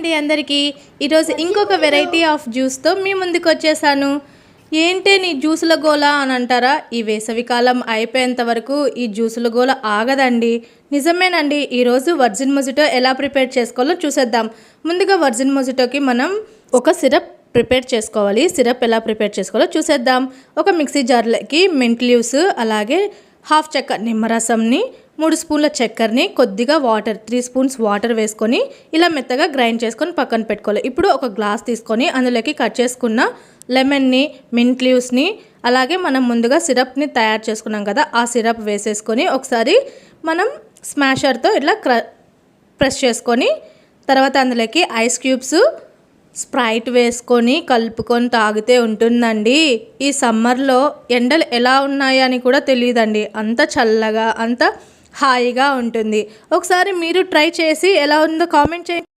అండి అందరికీ ఈరోజు ఇంకొక వెరైటీ ఆఫ్ జ్యూస్తో మీ ముందుకు వచ్చేసాను. ఏంటే నీ జ్యూసుల గోల అని అంటారా? ఈ వేసవికాలం అయిపోయేంత వరకు ఈ జ్యూసుల గోల ఆగదండి. నిజమేనండి. ఈరోజు వర్జిన్ మొజిటో ఎలా ప్రిపేర్ చేసుకోవాలో చూసేద్దాం. ముందుగా వర్జిన్ మొజిటోకి మనం ఒక సిరప్ ప్రిపేర్ చేసుకోవాలి. సిరప్ ఎలా ప్రిపేర్ చేసుకోవాలో చూసేద్దాం. ఒక మిక్సీ జార్లోకి మింట్ లీవ్స్, అలాగే హాఫ్ చెక్క నిమ్మరసంని, 3 స్పూన్ల చక్కెరని, కొద్దిగా వాటర్ 3 స్పూన్స్ వాటర్ వేసుకొని ఇలా మెత్తగా గ్రైండ్ చేసుకొని పక్కన పెట్టుకోవాలి. ఇప్పుడు ఒక గ్లాస్ తీసుకొని అందులోకి కట్ చేసుకున్న లెమన్ని, మింట్ లీవ్స్ని, అలాగే మనం ముందుగా సిరప్ని తయారు చేసుకున్నాం కదా, ఆ సిరప్ వేసేసుకొని ఒకసారి మనం స్మాషర్తో ఇట్లా ప్రెస్ చేసుకొని తర్వాత అందులోకి ఐస్ క్యూబ్స్, స్ప్రైట్ వేసుకొని కలుపుకొని తాగితే ఉంటుందండి. ఈ సమ్మర్లో ఎండలు ఎలా ఉన్నాయని కూడా తెలియదండి. అంత చల్లగా, అంత హాయిగా ఉంటుంది. ఒకసారి మీరు ట్రై చేసి ఎలా ఉందో కామెంట్ చేయండి.